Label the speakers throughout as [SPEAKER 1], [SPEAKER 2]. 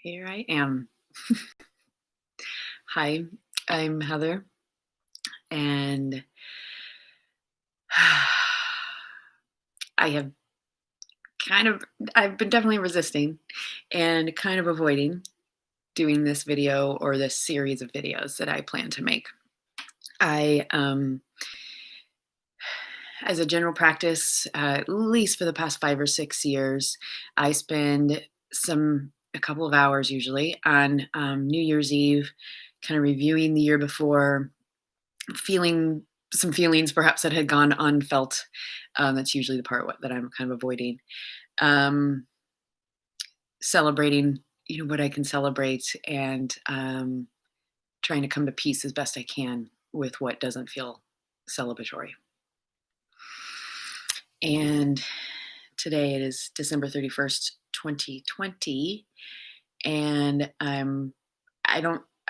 [SPEAKER 1] Here I am. Hi, I'm Heather, and I have I've been definitely resisting and kind of avoiding doing this video or this series of videos that I plan to make. I, as a general practice, at least for the past 5 or 6 years, I spend a couple of hours usually on New Year's Eve, kind of reviewing the year before, feeling some feelings perhaps that had gone unfelt. That's usually the part that I'm kind of avoiding. Um, Celebrating, what I can celebrate, and trying to come to peace as best I can with what doesn't feel celebratory. And today it is December 31st, 2020, and I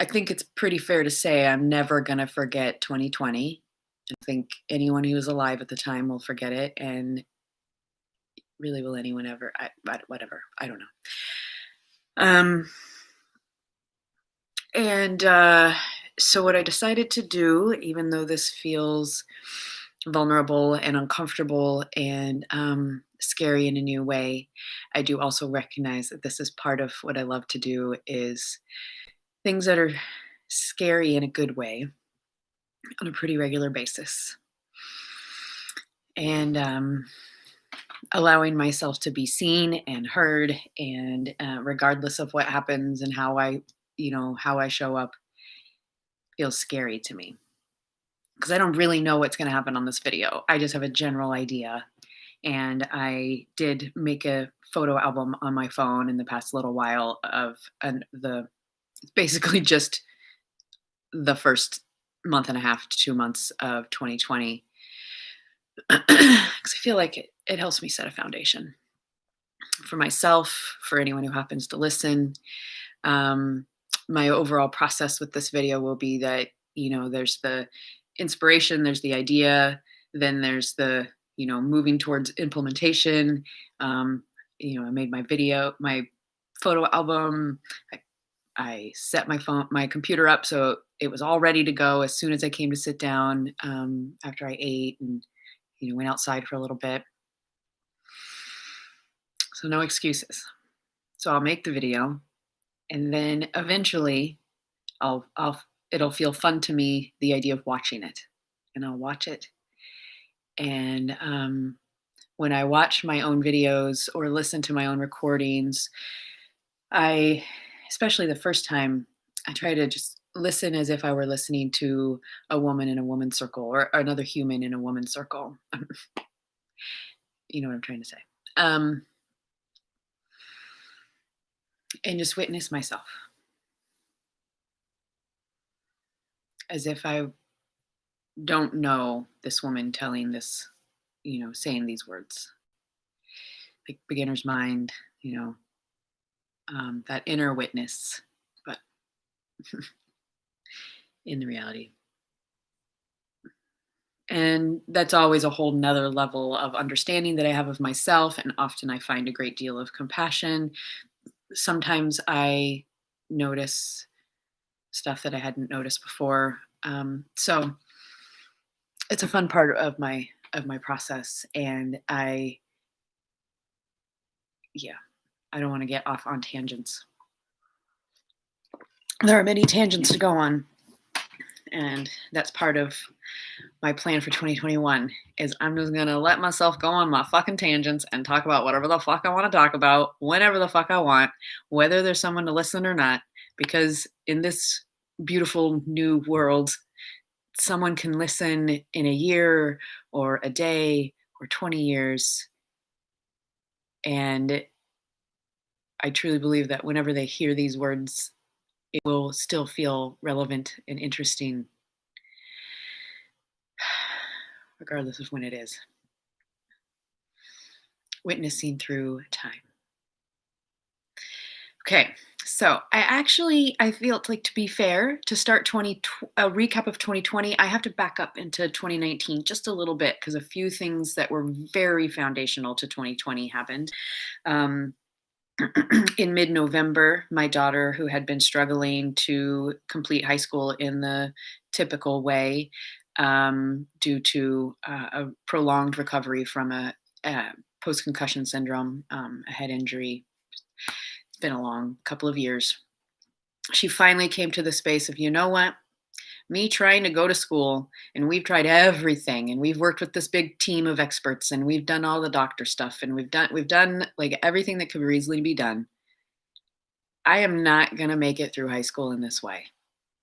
[SPEAKER 1] think it's pretty fair to say I'm never gonna forget 2020. I think anyone who was alive at the time will forget it, and really, will anyone ever? Whatever. I don't know. And so what I decided to do, even though this feels vulnerable and uncomfortable and scary in a new way, I do also recognize that this is part of what I love to do, is things that are scary in a good way on a pretty regular basis. And allowing myself to be seen and heard, and regardless of what happens and how I show up, feels scary to me, because I don't really know what's going to happen on this video. I just have a general idea, and I did make a photo album on my phone in the past little while of basically just the first month and a half to 2 months of 2020, because I feel like it helps me set a foundation for myself, for anyone who happens to listen. My overall process with this video will be that, there's the inspiration, there's the idea, then there's the, moving towards implementation. I made my photo album. I set my computer up so it was all ready to go as soon as I came to sit down, after I ate and, went outside for a little bit. So no excuses. So I'll make the video, and then eventually it'll feel fun to me, the idea of watching it, and I'll watch it. And when I watch my own videos or listen to my own recordings, especially the first time, I try to just listen as if I were listening to a woman in a woman's circle, or another human in a woman's circle. You know what I'm trying to say. And just witness myself as if I don't know this woman telling this, saying these words. Like beginner's mind, that inner witness, but in the reality. And that's always a whole nother level of understanding that I have of myself. And often I find a great deal of compassion. Sometimes I notice stuff that I hadn't noticed before. So it's a fun part of my process. And I don't want to get off on tangents. There are many tangents to go on. And that's part of my plan for 2021, is I'm just going to let myself go on my fucking tangents and talk about whatever the fuck I want to talk about, whenever the fuck I want, whether there's someone to listen or not, because in this beautiful new world, someone can listen in a year or a day or 20 years. And I truly believe that whenever they hear these words, it will still feel relevant and interesting, regardless of when it is. Witnessing through time. Okay, so I feel like, to be fair, to start a recap of 2020, I have to back up into 2019 just a little bit, because a few things that were very foundational to 2020 happened. In mid-November, my daughter, who had been struggling to complete high school in the typical way, due to a prolonged recovery from a post-concussion syndrome, a head injury. It's been a long couple of years. She finally came to the space of, you know what? Me trying to go to school, and we've tried everything, and we've worked with this big team of experts, and we've done all the doctor stuff, and we've done like everything that could reasonably be done. I am not going to make it through high school in this way.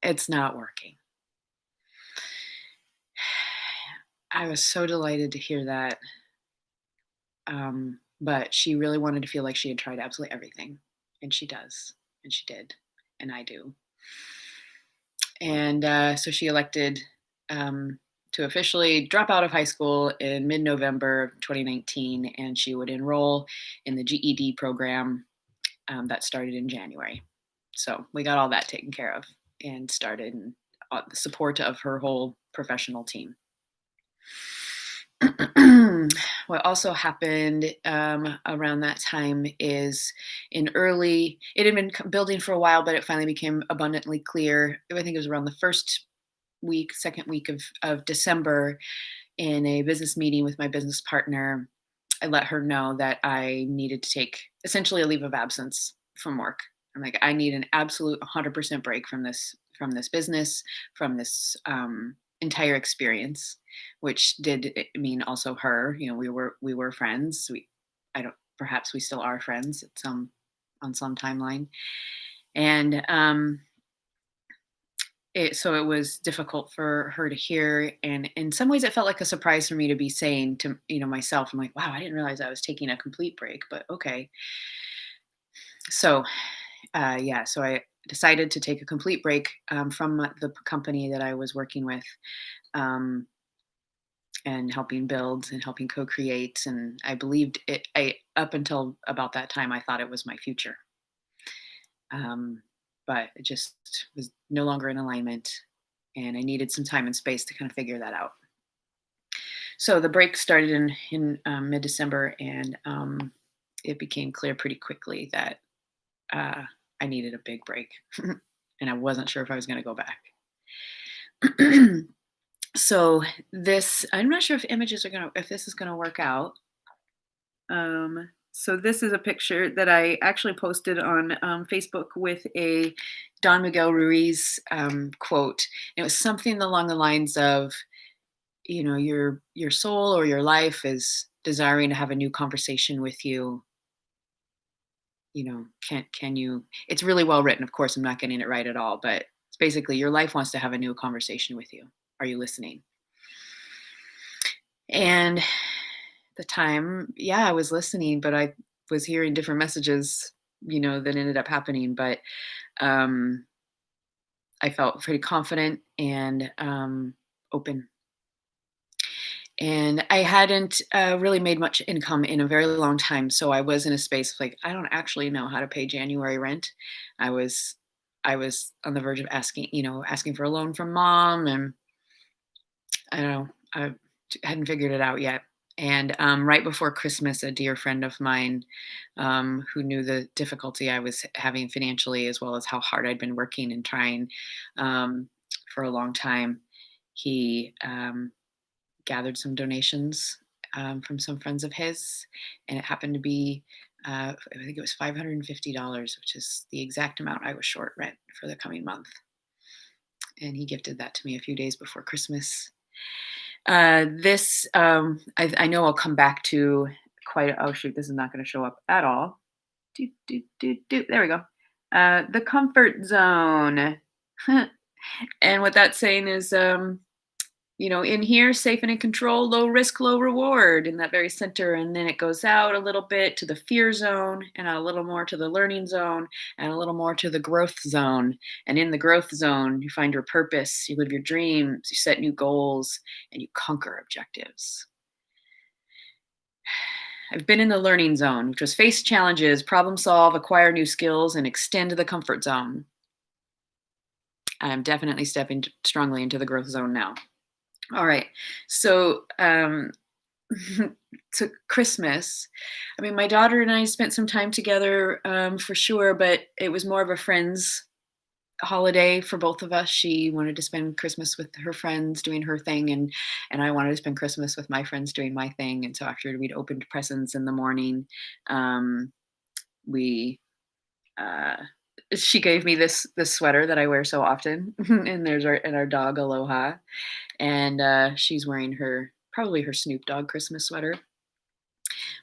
[SPEAKER 1] It's not working. I was so delighted to hear that. But she really wanted to feel like she had tried absolutely everything. And she does. And she did. And I do. And so she elected to officially drop out of high school in mid November of 2019. And she would enroll in the GED program that started in January. So we got all that taken care of and started, and the support of her whole professional team. What also happened around that time is it had been building for a while, but it finally became abundantly clear. I think it was around the second week of December, in a business meeting with my business partner. I let her know that I needed to take essentially a leave of absence from work. I'm like, I need an absolute 100% break from this business, from this entire experience, which did mean also her. You know, we were friends. Perhaps we still are friends on some timeline, and so it was difficult for her to hear, and in some ways it felt like a surprise for me to be saying to myself, I'm like, wow, I didn't realize I was taking a complete break, but okay. So so I decided to take a complete break from the company that I was working with, um, and helping build and helping co-create, and I believed it. Up until about that time, I thought it was my future. But it just was no longer in alignment, and I needed some time and space to kind of figure that out. So the break started in mid-December, and it became clear pretty quickly that I needed a big break, and I wasn't sure if I was going to go back. So I'm not sure if this is gonna work out. So this is a picture that I actually posted on Facebook with a Don Miguel Ruiz quote. It was something along the lines of, your soul or your life is desiring to have a new conversation with you. Can you? It's really well written. Of course, I'm not getting it right at all, but it's basically your life wants to have a new conversation with you. Are you listening? And the time, yeah, I was listening, but I was hearing different messages, that ended up happening. But I felt pretty confident and open. And I hadn't really made much income in a very long time, so I was in a space of like, I don't actually know how to pay January rent. I was on the verge of asking for a loan from mom, and I don't know, I hadn't figured it out yet. And right before Christmas, a dear friend of mine, who knew the difficulty I was having financially, as well as how hard I'd been working and trying for a long time, he gathered some donations from some friends of his, and it happened to be, I think it was $550, which is the exact amount I was short rent for the coming month. And he gifted that to me a few days before Christmas. I know I'll come back to oh shoot, this is not going to show up at all. There we go. The comfort zone. And what that's saying is, in here, safe and in control, low risk, low reward, in that very center. And then it goes out a little bit to the fear zone, and a little more to the learning zone, and a little more to the growth zone. And in the growth zone, you find your purpose, you live your dreams, you set new goals, and you conquer objectives. I've been in the learning zone, which was face challenges, problem solve, acquire new skills, and extend the comfort zone. I'm definitely stepping strongly into the growth zone now. All right. So to Christmas. I mean, my daughter and I spent some time together, for sure, but it was more of a friends holiday for both of us. She wanted to spend Christmas with her friends doing her thing, and I wanted to spend Christmas with my friends doing my thing. And so after we'd opened presents in the morning, um, we uh, she gave me this sweater that I wear so often, and there's our dog Aloha, and she's wearing her probably her Snoop Dogg Christmas sweater.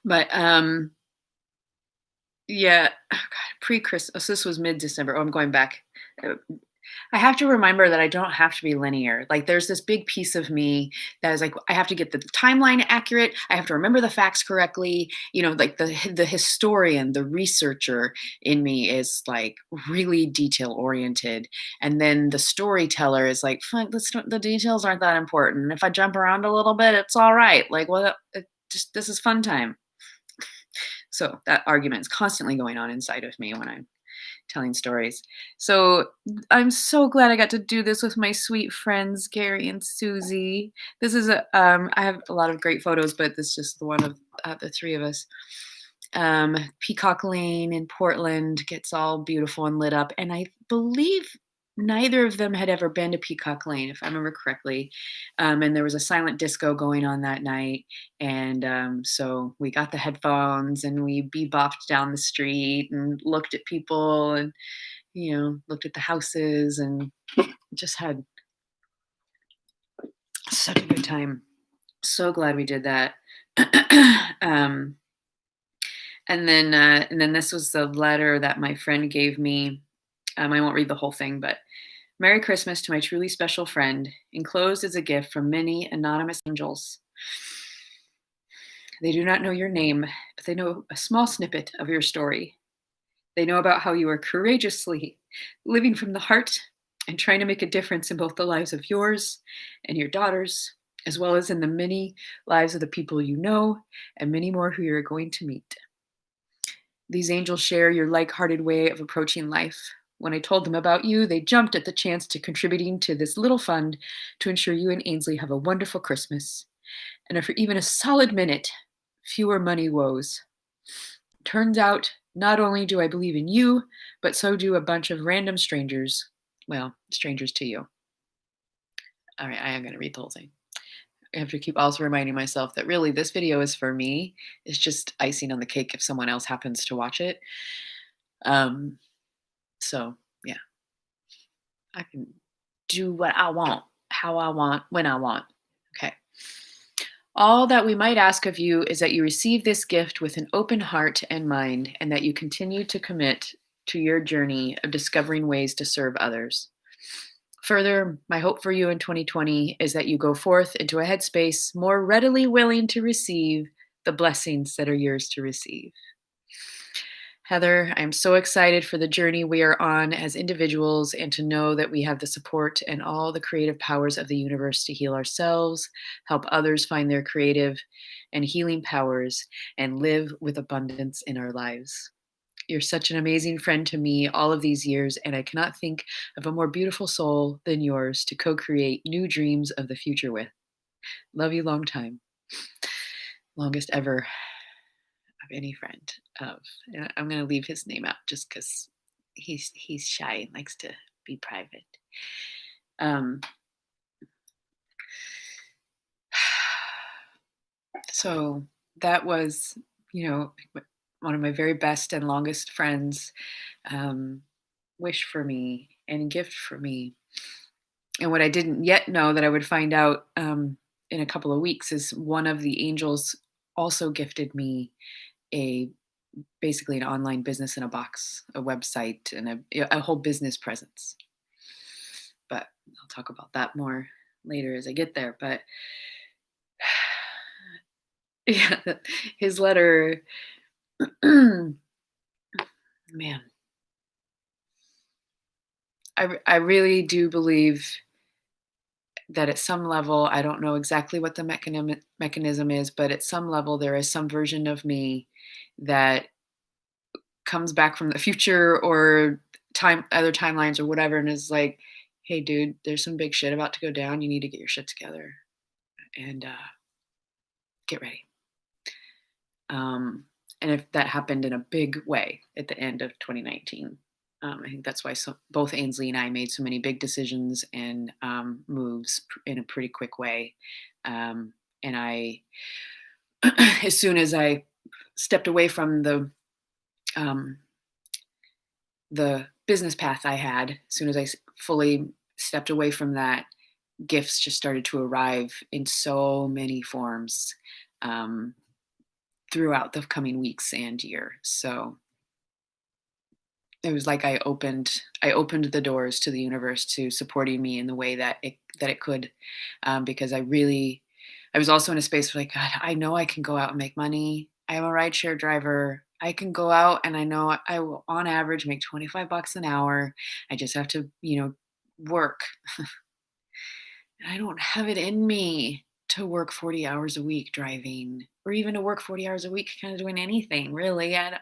[SPEAKER 1] But yeah, oh God, pre-Christmas. This was mid-December. Oh, I'm going back. Uh, I have to remember that I don't have to be linear. Like there's this big piece of me that is like I have to get the timeline accurate. I have to remember the facts correctly. Like the historian, the researcher in me is like really detail oriented, and then the storyteller is like, "Fine, the details aren't that important. If I jump around a little bit, it's all right. Like, well, just this is fun time." So that argument is constantly going on inside of me when I'm telling stories. So I'm so glad I got to do this with my sweet friends, Gary and Susie. This is I have a lot of great photos, but this is just the one of the three of us. Peacock Lane in Portland gets all beautiful and lit up. And I believe neither of them had ever been to Peacock Lane, if I remember correctly. And there was a silent disco going on that night. And so we got the headphones and we bebopped down the street and looked at people and, looked at the houses and just had such a good time. So glad we did that. um, and then this was the letter that my friend gave me. I won't read the whole thing, but Merry Christmas to my truly special friend. Enclosed is a gift from many anonymous angels. They do not know your name, but they know a small snippet of your story. They know about how you are courageously living from the heart and trying to make a difference in both the lives of yours and your daughters, as well as in the many lives of the people you know and many more who you're going to meet. These angels share your like-hearted way of approaching life. When I told them about you, they jumped at the chance to contributing to this little fund to ensure you and Ainsley have a wonderful Christmas. And for even a solid minute, fewer money woes. Turns out, not only do I believe in you, but so do a bunch of random strangers. Well, strangers to you. All right, I am going to read the whole thing. I have to keep also reminding myself that really this video is for me. It's just icing on the cake if someone else happens to watch it. So yeah, I can do what I want, how I want, when I want. Okay. All that we might ask of you is that you receive this gift with an open heart and mind, and that you continue to commit to your journey of discovering ways to serve others. Further, my hope for you in 2020 is that you go forth into a headspace more readily willing to receive the blessings that are yours to receive. Heather, I'm so excited for the journey we are on as individuals and to know that we have the support and all the creative powers of the universe to heal ourselves, help others find their creative and healing powers, and live with abundance in our lives. You're such an amazing friend to me all of these years, and I cannot think of a more beautiful soul than yours to co-create new dreams of the future with. Love you long time. Longest ever of any friend of. And I'm going to leave his name out just because he's shy and likes to be private. So that was, one of my very best and longest friends wish for me and gift for me. And what I didn't yet know that I would find out in a couple of weeks is one of the angels also gifted me basically an online business in a box, a website, and a whole business presence. But I'll talk about that more later as I get there. But yeah, his letter, man, I really do believe that at some level, I don't know exactly what the mechanism is, but at some level, there is some version of me that comes back from the future or other timelines or whatever, and is like, hey, dude, there's some big shit about to go down. You need to get your shit together and get ready. And if that happened in a big way at the end of 2019. I think that's why both Ainsley and I made so many big decisions and moves in a pretty quick way. And I, as soon as I stepped away from um, the business path I had, as soon as I fully stepped away from that, gifts just started to arrive in so many forms throughout the coming weeks and year. So it was like I opened the doors to the universe to supporting me in the way that it could, because I was also in a space where, like, God, I know I can go out and make money. I am a rideshare driver. I can go out and I know I will on average make $25 an hour. I just have to, work. I don't have it in me to work 40 hours a week driving, or even to work 40 hours a week kind of doing anything, really. I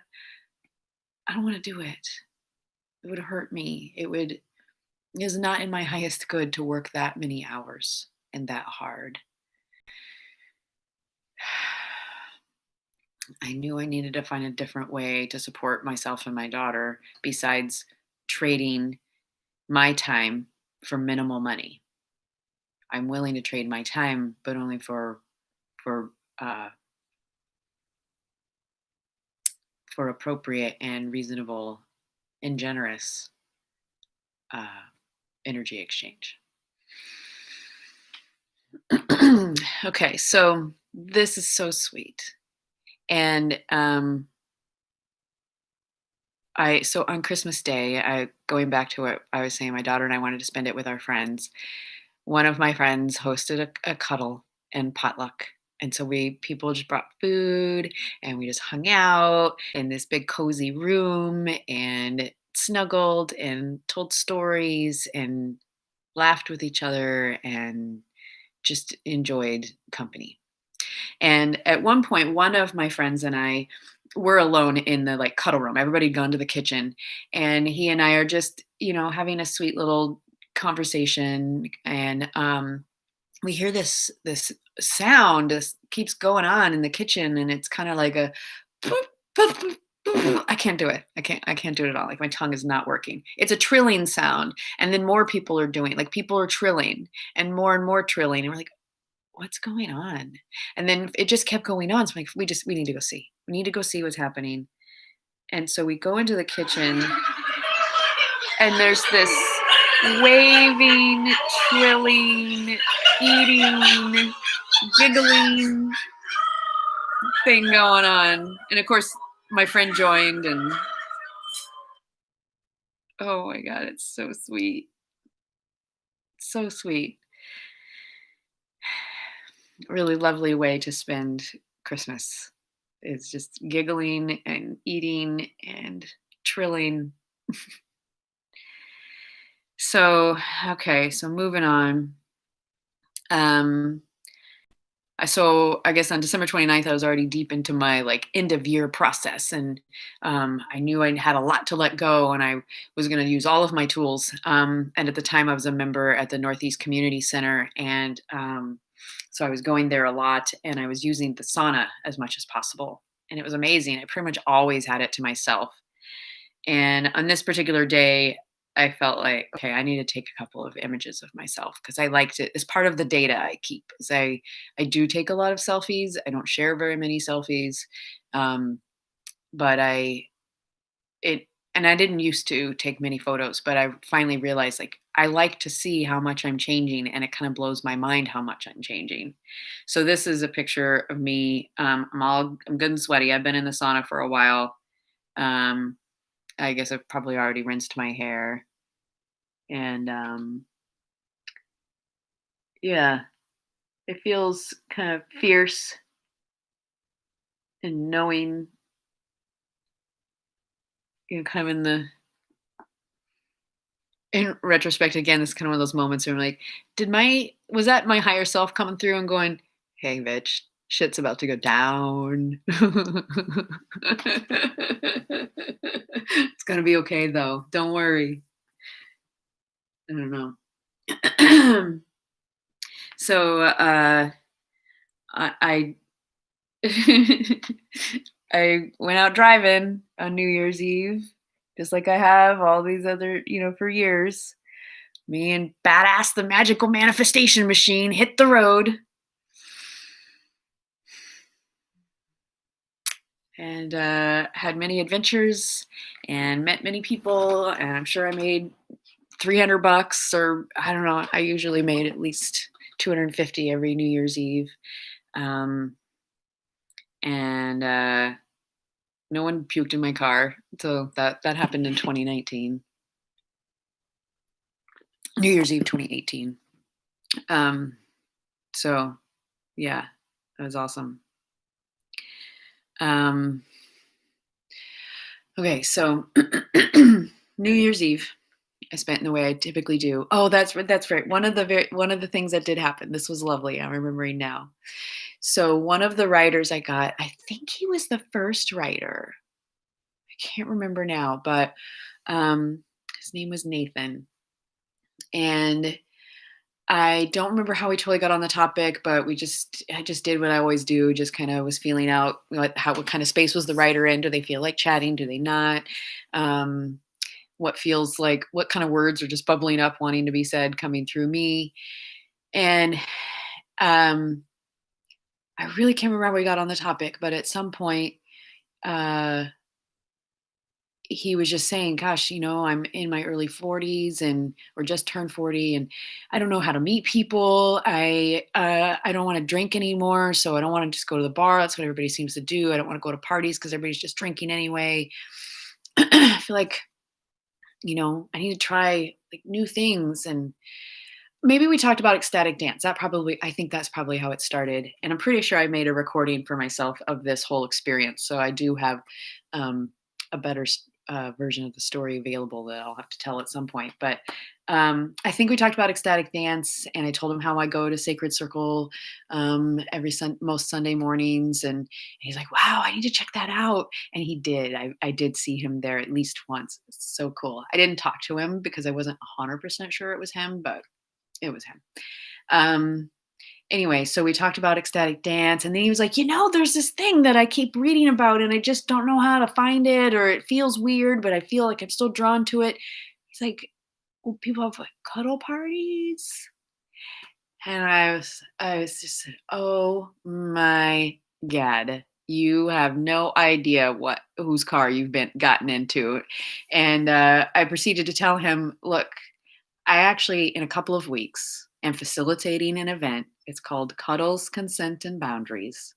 [SPEAKER 1] don't want to do it. It would hurt me. It is not in my highest good to work that many hours and that hard. I knew I needed to find a different way to support myself and my daughter besides trading my time for minimal money. I'm willing to trade my time, but only for uh, for appropriate and reasonable and generous uh, energy exchange. Okay, so this is so sweet. And so on Christmas Day, going back to what I was saying, my daughter and I wanted to spend it with our friends. One of my friends hosted a cuddle and potluck. And so people just brought food and we just hung out in this big cozy room and snuggled and told stories and laughed with each other and just enjoyed company. And at one point, one of my friends and I were alone in the cuddle room. Everybody had gone to the kitchen, and he and I are just, having a sweet little conversation. And we hear this sound. This keeps going on in the kitchen, and it's kind of like a. I can't do it. I can't do it at all. Like, my tongue is not working. It's a trilling sound, and then more people are doing. Like, people are trilling, and more trilling, and we're like, what's going on? And then it just kept going on. So I'm like, we need to go see. We need to go see what's happening. And so we go into the kitchen, and there's this waving, trilling, eating, giggling thing going on. And of course, my friend joined, and oh my God, it's so sweet. So sweet. Really lovely way to spend Christmas. It's just giggling and eating and trilling. So, okay, so moving on. So I guess on December 29th, I was already deep into my end of year process, and I knew I had a lot to let go, and I was going to use all of my tools. And at the time, I was a member at the Northeast Community Center, and so I was going there a lot, and I was using the sauna as much as possible, and it was amazing. I pretty much always had it to myself. And on this particular day, I felt like, okay, I need to take a couple of images of myself because I liked it. It's part of the data I keep. Is I do take a lot of selfies. I don't share very many selfies, but and I didn't used to take many photos, but I finally realized I like to see how much I'm changing, and it kind of blows my mind how much I'm changing. So this is a picture of me. I'm good and sweaty. I've been in the sauna for a while. I guess I've probably already rinsed my hair. And yeah, it feels kind of fierce and knowing, kind of in retrospect, again, it's kind of one of those moments where I'm like, was that my higher self coming through and going, hey, bitch, shit's about to go down. It's going to be okay, though. Don't worry. I don't know. So I I went out driving on New Year's Eve, just like I have all these other, for years. Me and badass the magical manifestation machine hit the road and had many adventures and met many people. And I'm sure I made 300 bucks, or I don't know. I usually made at least 250 every New Year's Eve. Um, and no one puked in my car. So that happened in 2019. New Year's Eve 2018. Um, so yeah, that was awesome. Um, okay, so New Year's Eve I spent in the way I typically do. Oh, that's right. One of the things that did happen. This was lovely. I'm remembering now. So one of the writers I got, I think he was the first writer. I can't remember now, but his name was Nathan, and I don't remember how we totally got on the topic, but I just did what I always do, just kind of was feeling out what kind of space was the writer in. Do they feel like chatting? Do they not? Um, what kind of words are just bubbling up, wanting to be said, coming through me. And um, I really can't remember how we got on the topic, but at some point, uh, he was just saying, "Gosh, I'm in my early 40s and or just turned 40, and I don't know how to meet people. I don't want to drink anymore, so I don't want to just go to the bar. That's what everybody seems to do. I don't want to go to parties because everybody's just drinking anyway. I feel like I need to try like new things." And maybe we talked about ecstatic dance. I think that's probably how it started. And I'm pretty sure I made a recording for myself of this whole experience. So I do have um, a better version of the story available that I'll have to tell at some point. But I think we talked about ecstatic dance, and I told him how I go to Sacred Circle most Sunday mornings, and he's like, "Wow, I need to check that out." And he did. I did see him there at least once. It's so cool. I didn't talk to him because I wasn't 100% sure it was him, but it was him. Um, anyway, so we talked about ecstatic dance, and then he was like, there's this thing that I keep reading about, and I just don't know how to find it, or it feels weird, but I feel like I'm still drawn to it. He's like, well, people have like cuddle parties. And I was just, oh my God. You have no idea whose car you've been gotten into. And I proceeded to tell him, look, I actually, in a couple of weeks, am facilitating an event. It's called Cuddles, Consent, and Boundaries.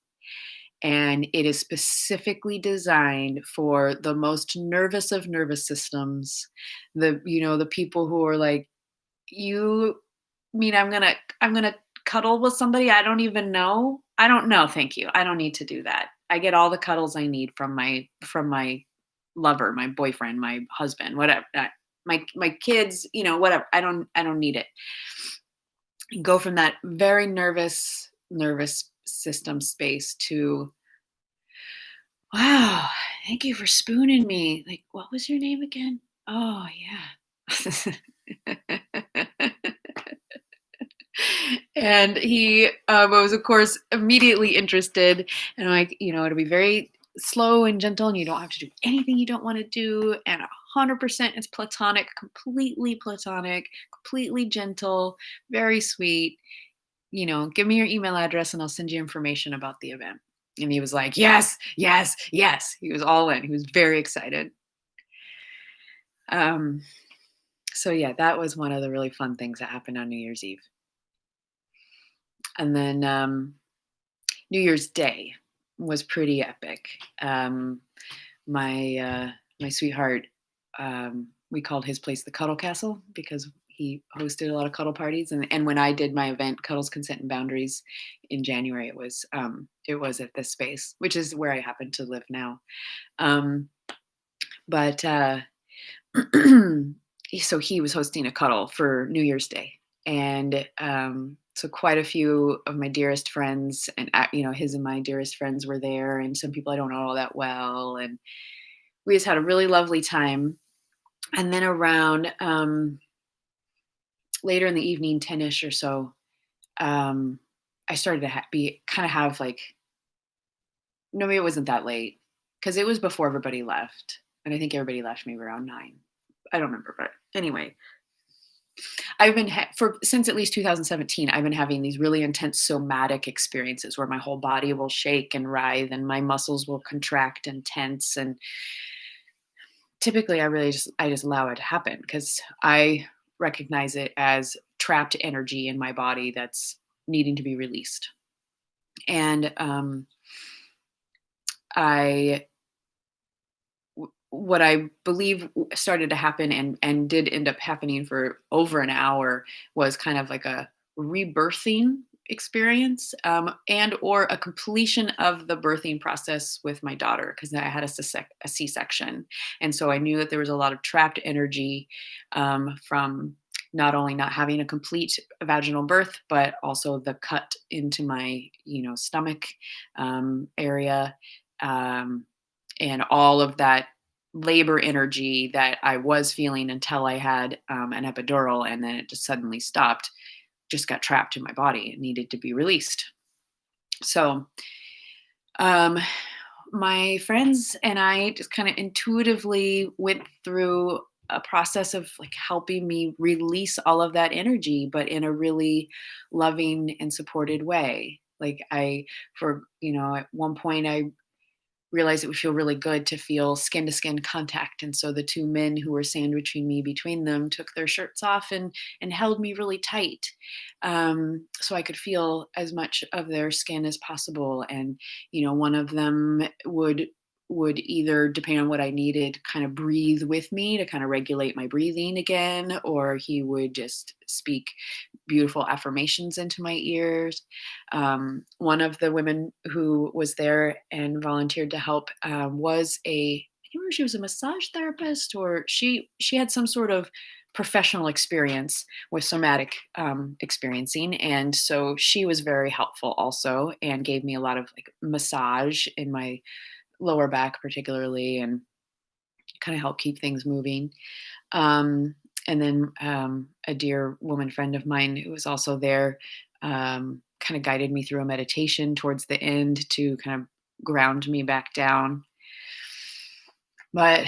[SPEAKER 1] And it is specifically designed for the most nervous of nervous systems. The people who are like, you mean I'm gonna cuddle with somebody I don't even know? I don't know, thank you. I don't need to do that. I get all the cuddles I need from my lover, my boyfriend, my husband, whatever. My kids, whatever. I don't need it. Go from that very nervous system space to, wow, thank you for spooning me. Like, what was your name again? Oh yeah. And he was, of course, immediately interested. And I'm like, it'll be very slow and gentle, and you don't have to do anything you don't want to do. And 100% it's platonic, completely gentle, very sweet. Give me your email address and I'll send you information about the event. And he was like, yes, yes, yes. He was all in. He was very excited. Um, so yeah, that was one of the really fun things that happened on New Year's Eve. And then New Year's Day was pretty epic. My sweetheart, we called his place the Cuddle Castle because he hosted a lot of cuddle parties. And when I did my event, Cuddles, Consent, and Boundaries, in January, it was at this space, which is where I happen to live now. But so he was hosting a cuddle for New Year's Day, and so quite a few of my dearest friends, and his and my dearest friends were there, and some people I don't know all that well, and we just had a really lovely time. And then around later in the evening, 10ish or so, I started to have like no, maybe it wasn't that late because it was before everybody left, and I think everybody left maybe around 9. I don't remember, but anyway, I've been for since at least 2017, I've been having these really intense somatic experiences where my whole body will shake and writhe and my muscles will contract and tense, and typically I just allow it to happen because I recognize it as trapped energy in my body that's needing to be released. And I what I believe started to happen and did end up happening for over an hour was kind of like a rebirthing experience, and or a completion of the birthing process with my daughter because I had a C-section, and so I knew that there was a lot of trapped energy, from not only not having a complete vaginal birth, but also the cut into my stomach, area, um, and all of that labor energy that I was feeling until I had, an epidural, and then it just suddenly stopped, just got trapped in my body and needed to be released. So, um, my friends and I just kind of intuitively went through a process of like helping me release all of that energy, but in a really loving and supported way. Like at one point I realized it would feel really good to feel skin to skin contact. And so the two men who were sandwiching me between them took their shirts off and held me really tight, so I could feel as much of their skin as possible. And one of them would either, depending on what I needed, kind of breathe with me to kind of regulate my breathing again, or he would just speak beautiful affirmations into my ears. One of the women who was there and volunteered to help, was I can't remember if she was a massage therapist or she had some sort of professional experience with somatic, experiencing, and so she was very helpful also and gave me a lot of like massage in my lower back particularly, and kind of help keep things moving. Um, and then, a dear woman friend of mine who was also there, kind of guided me through a meditation towards the end to kind of ground me back down. But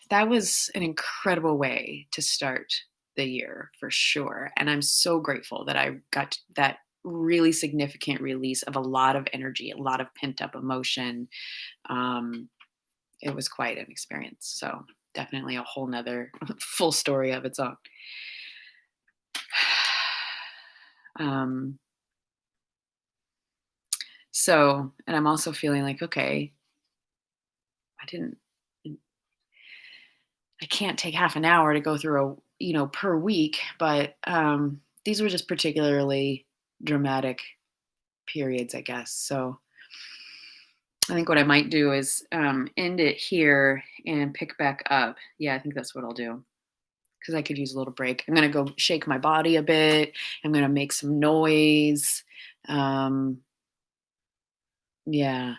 [SPEAKER 1] that was an incredible way to start the year for sure. And I'm so grateful that I got that really significant release of a lot of energy, a lot of pent up emotion. Um, it was quite an experience. So definitely a whole nother full story of its own. Um, and I'm also feeling like, okay, I didn't, I can't take half an hour to go through per week, but these were just particularly dramatic periods, I guess. So I think what I might do is, end it here and pick back up. Yeah, I think that's what I'll do because I could use a little break. I'm going to go shake my body a bit. I'm going to make some noise. Um, yeah,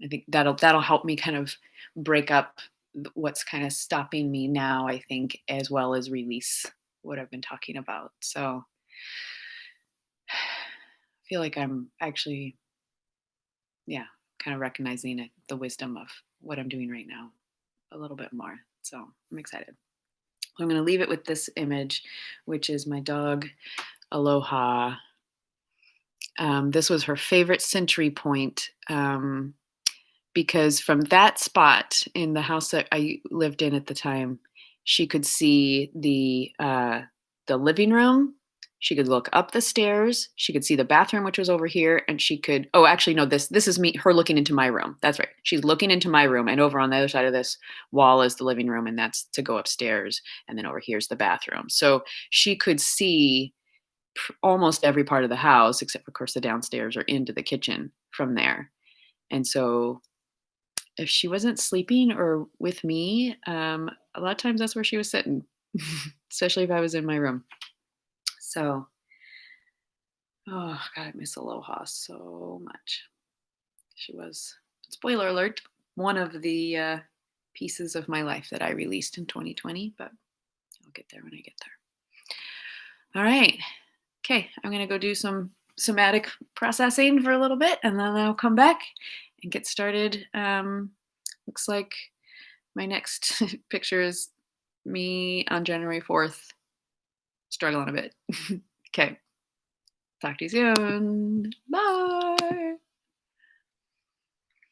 [SPEAKER 1] I think that'll help me kind of break up what's kind of stopping me now, I think, as well as release what I've been talking about. So I feel like I'm actually, yeah, kind of recognizing the wisdom of what I'm doing right now a little bit more. So I'm excited. I'm going to leave it with this image, which is my dog, Aloha. This was her favorite sentry point, because from that spot in the house that I lived in at the time, she could see the living room. She could look up the stairs. She could see the bathroom, which was over here, and she could. Oh, actually, no. This is me. Her looking into my room. That's right. She's looking into my room, and over on the other side of this wall is the living room, and that's to go upstairs. And then over here's the bathroom. So she could see almost every part of the house, except of course the downstairs or into the kitchen from there. And so if she wasn't sleeping or with me, a lot of times that's where she was sitting, especially if I was in my room. So, oh God, I miss Aloha so much. She was, spoiler alert, one of the, pieces of my life that I released in 2020, but I'll get there when I get there. All right. Okay, I'm going to go do some somatic processing for a little bit, and then I'll come back and get started. Looks like my next picture is me on January 4th, struggling a bit. Okay. Talk to you soon. Bye.